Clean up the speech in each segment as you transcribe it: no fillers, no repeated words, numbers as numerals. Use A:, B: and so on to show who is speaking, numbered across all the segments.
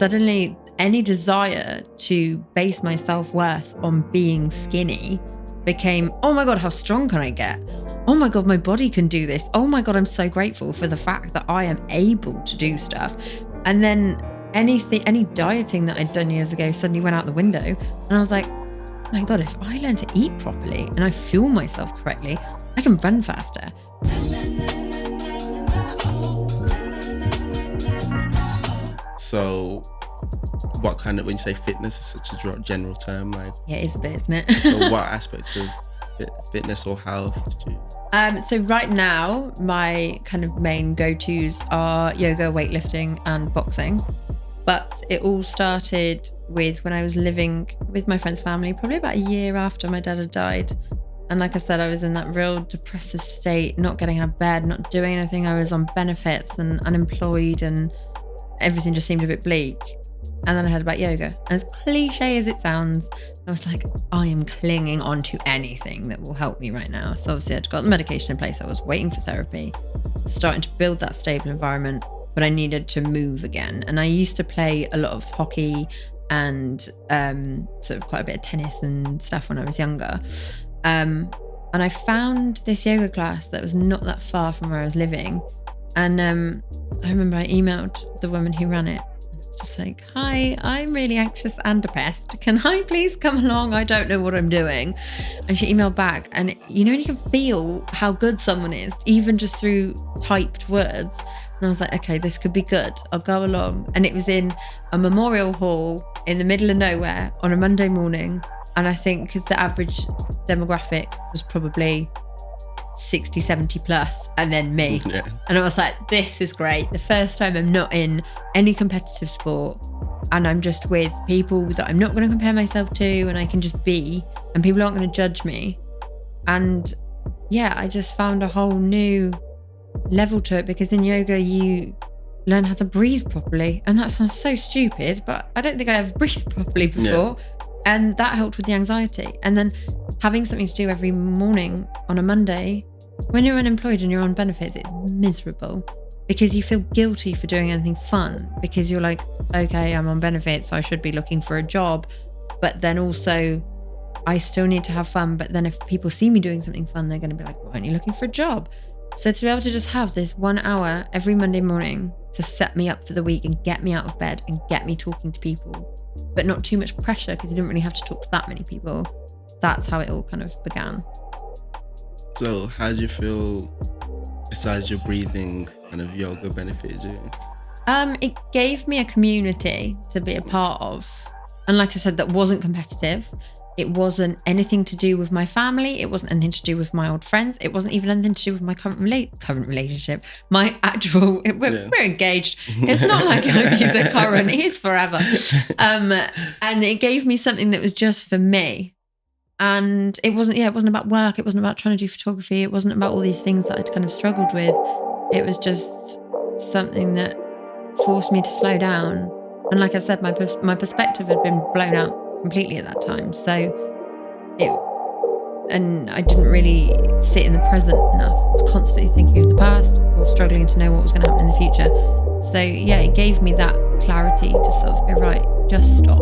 A: suddenly any desire to base my self-worth on being skinny became, oh my God, how strong can I get? Oh my God, my body can do this. Oh my God, I'm so grateful for the fact that I am able to do stuff. And then any dieting that I'd done years ago suddenly went out the window. And I was like, oh my God, if I learn to eat properly and I fuel myself correctly, I can run faster.
B: So what kind of, when you say fitness is such a general term, like,
A: yeah, it is a bit, isn't it?
B: So what aspects of fitness or health did you?
A: So right now, my kind of main go-tos are yoga, weightlifting, and boxing. But it all started with when I was living with my friend's family, probably about a year after my dad had died. And like I said, I was in that real depressive state, not getting out of bed, not doing anything. I was on benefits and unemployed, and everything just seemed a bit bleak. And then I heard about yoga. And as cliche as it sounds, I was like, I am clinging on to anything that will help me right now. So obviously I'd got the medication in place. I was waiting for therapy, starting to build that stable environment, but I needed to move again. And I used to play a lot of hockey and sort of quite a bit of tennis and stuff when I was younger. And I found this yoga class that was not that far from where I was living. And I remember I emailed the woman who ran it. Just like, hi, I'm really anxious and depressed. Can I please come along? I don't know what I'm doing. And she emailed back, and you know, you can feel how good someone is, even just through typed words. And I was like, okay, this could be good. I'll go along. And it was in a memorial hall in the middle of nowhere on a Monday morning. And I think the average demographic was probably 60, 70 plus, and then me. Yeah. And I was like, this is great. The first time I'm not in any competitive sport, and I'm just with people that I'm not going to compare myself to, and I can just be, and people aren't going to judge me. And yeah, I just found a whole new level to it, because in yoga you learn how to breathe properly. And that sounds so stupid, but I don't think I ever breathed properly before. Yeah. And that helped with the anxiety. And then having something to do every morning on a Monday, when you're unemployed and you're on benefits, it's miserable because you feel guilty for doing anything fun, because you're like, okay, I'm on benefits, so I should be looking for a job. But then also I still need to have fun. But then if people see me doing something fun, they're going to be like, why aren't you looking for a job? So to be able to just have this 1 hour every Monday morning to set me up for the week and get me out of bed and get me talking to people, but not too much pressure because you didn't really have to talk to that many people. That's how it all kind of began.
B: So how do you feel, besides your breathing, kind of yoga benefited you?
A: It gave me a community to be a part of. And like I said, that wasn't competitive. It wasn't anything to do with my family. It wasn't anything to do with my old friends. It wasn't even anything to do with my current relationship. My actual, we're engaged. It's not like he's a current, he's forever. And it gave me something that was just for me. And it wasn't about work. It wasn't about trying to do photography. It wasn't about all these things that I'd kind of struggled with. It was just something that forced me to slow down. And like I said, my perspective had been blown out completely at that time. And I didn't really sit in the present enough. I was constantly thinking of the past or struggling to know what was going to happen in the future. So yeah, it gave me that clarity to sort of go, right, just stop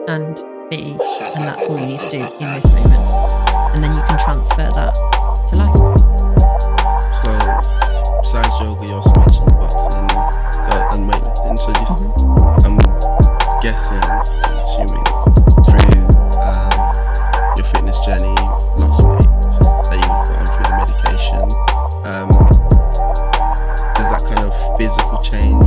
A: and be, and that's all you need to do in this moment. And then you can transfer that to life.
B: So besides yoga, you also mentioned boxing and weightlifting. So I'm guessing, assuming through your fitness journey, lost weight, that you've gone through the medication, does that kind of physical change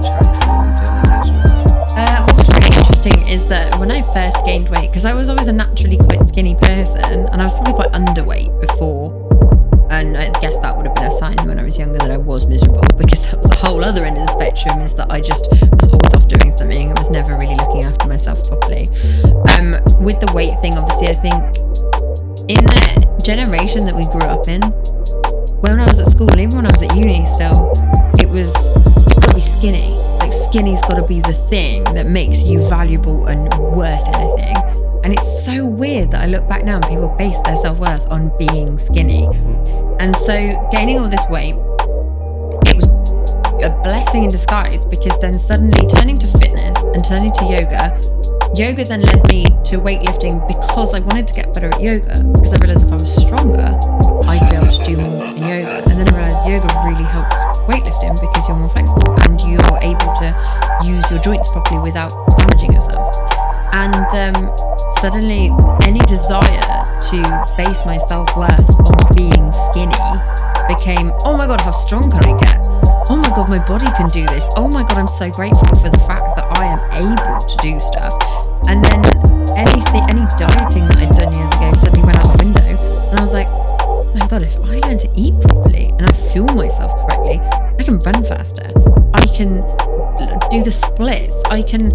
B: how you feel internally as well?
A: What's really interesting is that when I first gained weight, because I was always a naturally quite skinny person, and I was probably quite underweight before, and I guess that would have been a sign when I was younger that I was miserable, because that was the whole other end of the spectrum, is that I just was always off doing something. I was never really looking after myself properly. With the weight thing, obviously, I think in the generation that we grew up in, when I was at school, and even when I was at uni still, it was, you've got to be skinny. Like, skinny's got to be the thing that makes you valuable and worth anything. And it's so weird that I look back now and people base their self-worth on being skinny. And so gaining all this weight, it a blessing in disguise, because then suddenly turning to fitness and turning to yoga then led me to weightlifting because I wanted to get better at yoga, because I realised if I was stronger, I'd be able to do more in yoga. And then I realised yoga really helps weightlifting because you're more flexible and you're able to use your joints properly without damaging yourself. And suddenly any desire to base my self-worth on being skinny became, oh my god, how strong can I get? Oh my god, my body can do this. Oh my god, I'm so grateful for the fact that I am able to do stuff. And then any dieting that I'd done years ago suddenly went out the window, and I was like, oh my god, if I learn to eat properly and I fuel myself correctly, I can run faster, I can do the splits, I can,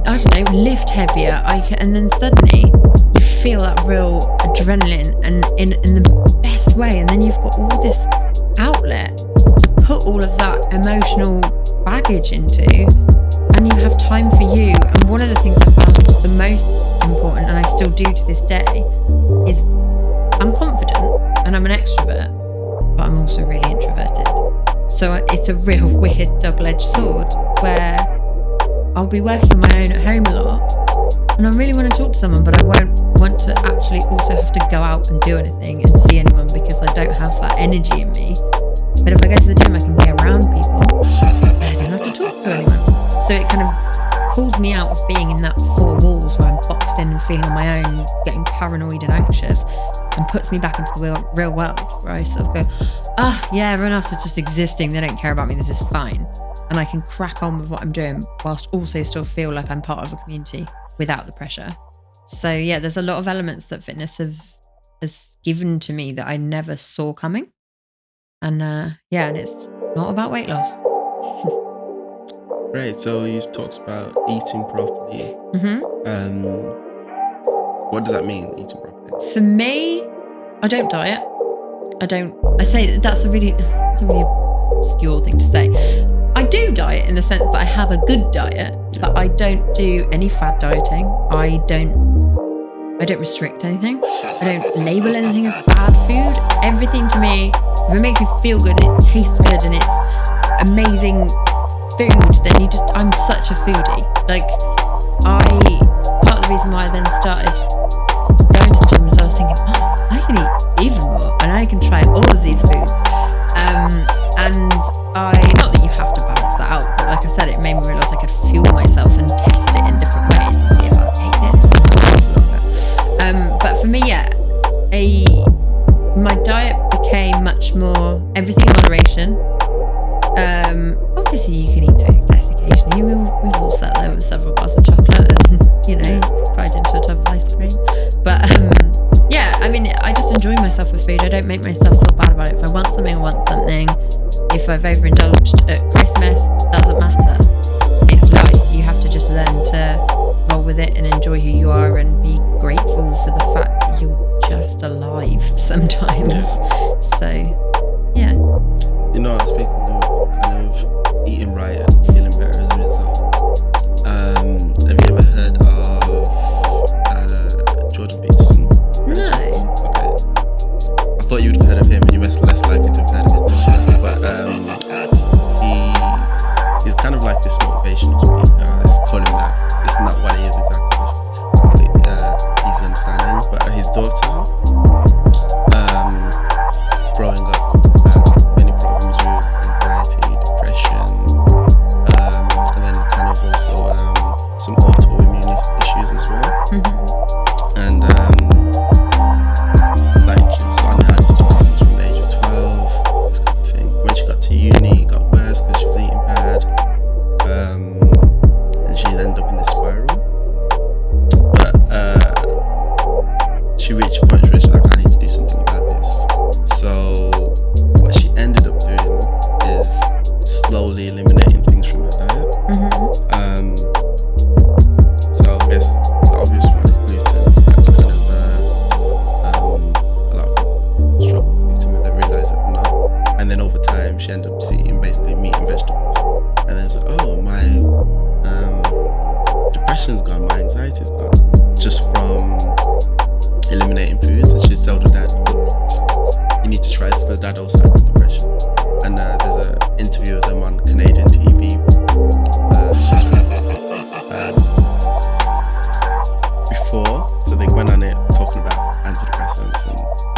A: I don't know, lift heavier, and then suddenly you feel that real adrenaline and in the best way, and then you've got all this outlet to put all of that emotional baggage into, and you have time for you. And one of the things I found the most important, and I still do to this day, is I'm confident and I'm an extrovert, but I'm also really introverted. So it's a real weird double-edged sword where I'll be working on my own at home a lot, and I really want to talk to someone, but I won't want to actually also have to go out and do anything and see anyone because I don't have that energy in me. But if I go to the gym, I can be around people, but I don't have to talk to anyone. So it kind of pulls me out of being in that four walls where I'm boxed in and feeling on my own, getting paranoid and anxious, and puts me back into the real world where I sort of go, yeah, everyone else is just existing, they don't care about me, this is fine. And I can crack on with what I'm doing whilst also still feel like I'm part of a community without the pressure. So yeah, there's a lot of elements that fitness has given to me that I never saw coming. And and it's not about weight loss.
B: Right, so you've talked about eating properly. What does that mean, eating properly?
A: For me, I don't diet. I say that's a really obscure thing to say. I do diet in the sense that I have a good diet, but I don't do any fad dieting. I don't restrict anything. I don't label anything as bad food. Everything to me, if it makes you feel good, it tastes good, and it's amazing food, then I'm such a foodie. Like, part of the reason why I then started going to the gym was I was thinking, I can eat even more, and I can try all of these foods. And not that you have to balance that out, but like I said, it made me realise I could fuel myself and test it in different ways and see if I ate it. But for me, my diet became much more everything in moderation. Obviously you can eat to excess occasionally. We've all sat there with several bars of chocolate and, cried into a tub of ice cream. But I mean, I just enjoy myself with food. I don't make myself feel bad about it. If I want something, I want something. If I've overindulged at Christmas, doesn't matter. It's life. You have to just learn to roll with it and enjoy who you are and be grateful for the fact that you're just alive sometimes. So, yeah.
B: Speaking of kind of eating right and feeling better as a result, have you ever heard of Jordan Peterson?
A: No.
B: Okay. I thought you'd have heard of him, and you must less likely to have heard of his name. But he's kind of like this motivational speaker. Let's call him that. It's not what he is exactly. It's easy understanding. But his daughter, growing up, had many problems with anxiety, depression, and then kind of also some autoimmune issues as well. And like she was on antidepressants from the age of 12, this kind of thing. When she got to uni, it got worse because she was eating bad, and she ended up in this spiral. But she reached a point where she's like, I need to do something about this. So what she ended up doing is slowly eliminating things from her diet. So I guess the obvious one is gluten. That's kind of a lot of people struggle with gluten when they realise that they're not. And then over time she ended up just eating basically meat and vegetables. And then it's like, oh, my depression's gone, my anxiety's gone, just from eliminating foods. And she told her dad, look, you need to try this because dad also had depression. And there's an interview with them on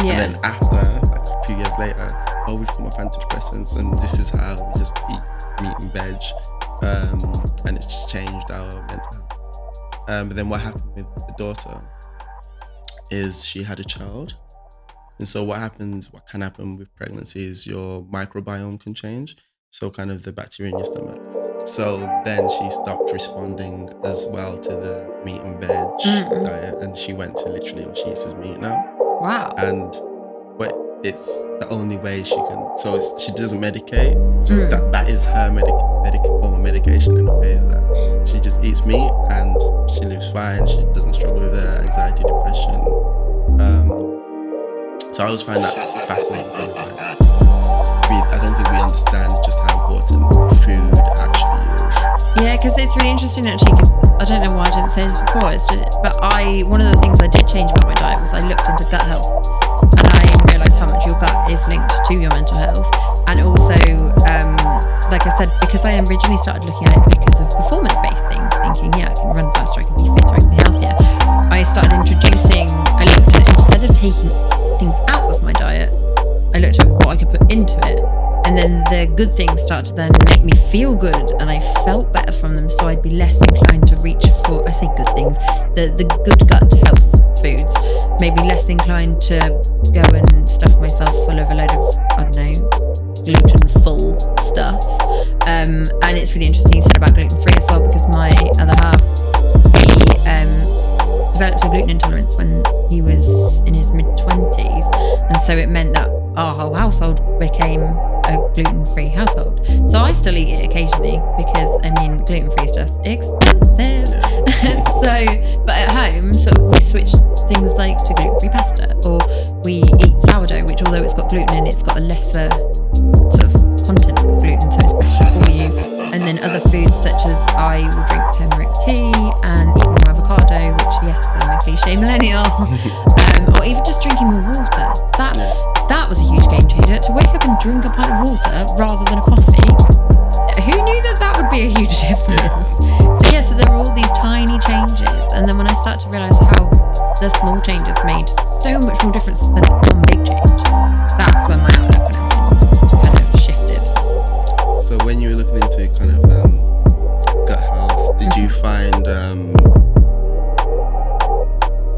A: Yeah.
B: And then after, like a few years later, oh, we've got more antidepressants, and this is how we just eat meat and veg, and it's just changed our mental health. But then what happened with the daughter is she had a child. And so what can happen with pregnancy is your microbiome can change. So kind of the bacteria in your stomach. So then she stopped responding as well to the meat and veg diet. And she went to literally all she eats is meat now.
A: Wow.
B: And but it's the only way she can, so she doesn't medicate. So that is her form of medication in a way, that she just eats meat and she lives fine. She doesn't struggle with anxiety, depression. So I always find that fascinating. I don't think we understand just how important food actually is.
A: Yeah, because it's really interesting actually, because I don't know why I didn't say this before, but one of the things I did change about my diet was I looked into gut health, and I realised how much your gut is linked to your mental health. And also, like I said, because I originally started looking at it because of performance-based things, thinking, yeah, I can run faster, I can be fitter, I can be healthier. I looked at, instead of taking things out of my diet, I looked at what I could put into it. And then the good things start to then make me feel good, and I felt better from them, so I'd be less inclined to reach for, I say good things, the good gut health foods, maybe less inclined to go and stuff myself full of a load of, I don't know, gluten-full stuff. And it's really interesting you said about gluten-free as well, because my other half, he developed a gluten intolerance when he was in his mid-20s, and so it meant that our whole household became a gluten-free household. So I still eat it occasionally because, I mean, gluten-free stuff's expensive. But at home, sort of, we switch things like to gluten-free pasta, or we eat sourdough, which although it's got gluten in it, it's got a lesser sort of content of gluten, so it's better for you. And then other foods such as I will drink turmeric tea and eat more avocado, which, yes, I'm a cliche millennial, or even just drinking more water. That was a huge game changer, to wake up and drink a pint of water rather than a coffee. Who knew that would be a huge difference? So there are all these tiny changes, and then when I start to realise how the small changes made so much more difference than one big change, that's when my outlook on everything kind of shifted.
B: So when you were looking into kind of gut health, did you find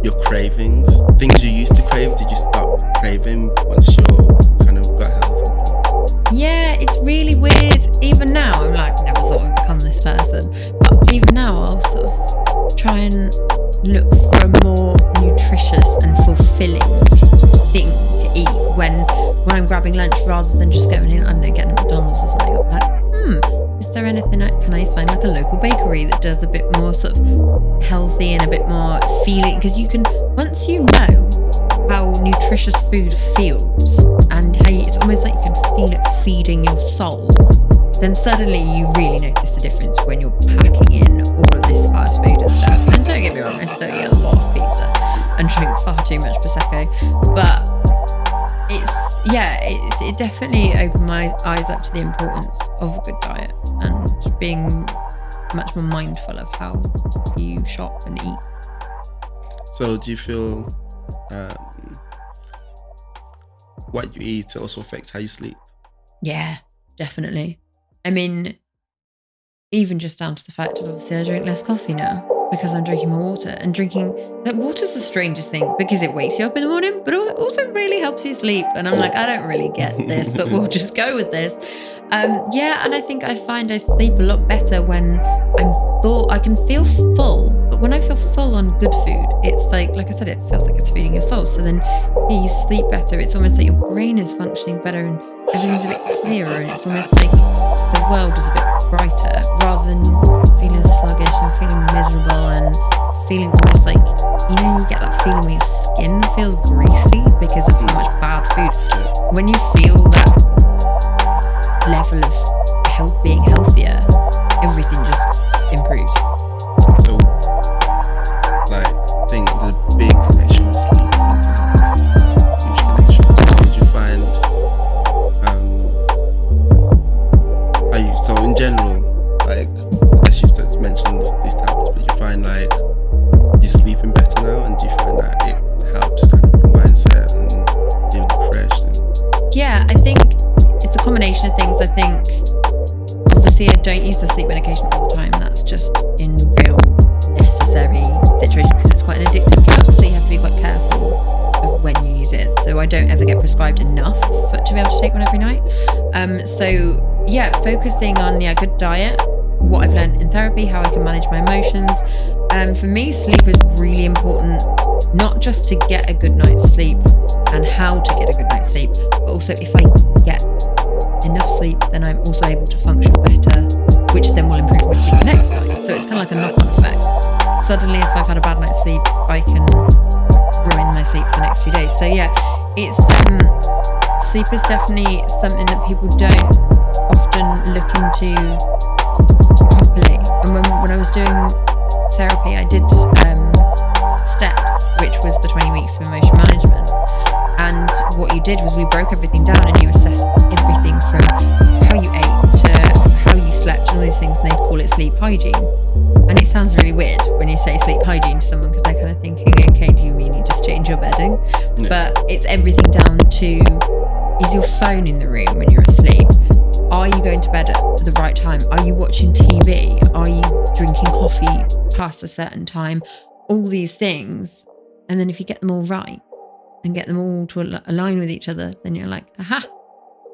B: your cravings, things you used to crave, did you stop craving once your kind of gut health improved?
A: Yeah, it's really weird. Even now, I'm like, never thought I'd become this person. But even now, I'll sort of try and look for a more nutritious and fulfilling thing to eat when I'm grabbing lunch, rather than just going in, I don't know, getting a McDonald's or something. I'm like, is there anything, can I find like a local bakery that does a bit more sort of healthy and a bit more feeling? Because you can, once you know how nutritious food feels, and how it's almost like you can feel it feeding your soul, then suddenly you really notice the difference when you're packing in all of this fast food and stuff. And don't get me wrong, I still eat a lot of pizza and drink far too much Prosecco, but it definitely opened my eyes up to the importance of a good diet and being much more mindful of how you shop and eat.
B: So do you feel what you eat also affects how you sleep?
A: Yeah, definitely. I mean, even just down to the fact of, obviously, I drink less coffee now because I'm drinking more water. And water's the strangest thing, because it wakes you up in the morning, but it also really helps you sleep. And I'm like, I don't really get this, but we'll just go with this. And I think I find I sleep a lot better when I'm full. I can feel full, but when I feel full on good food, it's like I said, it feels like it's feeding your soul. So then you sleep better. It's almost like your brain is functioning better and everything's a bit clearer, and it's almost like the world is a bit brighter, rather than feeling sluggish and feeling miserable and feeling almost like, you get that feeling when your skin feels greasy because of how much bad food. When you feel that level of being healthier, everything just improves.
B: So, I think the big connection with sleep is huge connection. Did you find, so in general, as you just mentioned these tablets, but you find you're sleeping better now, and do you find that it helps kind of your mindset and
A: for sleep medication all the time. That's just in real necessary situations because it's quite an addictive drug, so you have to be quite careful of when you use it. So I don't ever get prescribed enough to be able to take one every night. So yeah, focusing on good diet, what I've learned in therapy, how I can manage my emotions. For me, sleep is really important, not just to get a good night's sleep and how to get a good night's sleep, but also if I get enough sleep, then I'm also able to function better, which then will improve my sleep the next night. So it's kind of like a knock-on effect. Suddenly, if I've had a bad night's sleep, I can ruin my sleep for the next few days. So yeah, it's sleep is definitely something that people don't often look into properly. And when I was doing therapy, I did steps, which was the 20 weeks of emotion management. And what you did was we broke everything down and you assessed everything from how you ate to how you slept and all these things, and they call it sleep hygiene. And it sounds really weird when you say sleep hygiene to someone because they're kind of thinking, okay, do you mean you just change your bedding?
B: Yeah.
A: But it's everything down to, is your phone in the room when you're asleep? Are you going to bed at the right time? Are you watching TV? Are you drinking coffee past a certain time? All these things. And then if you get them all right and get them all to align with each other, then you're like, aha,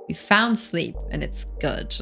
A: we found sleep and it's good.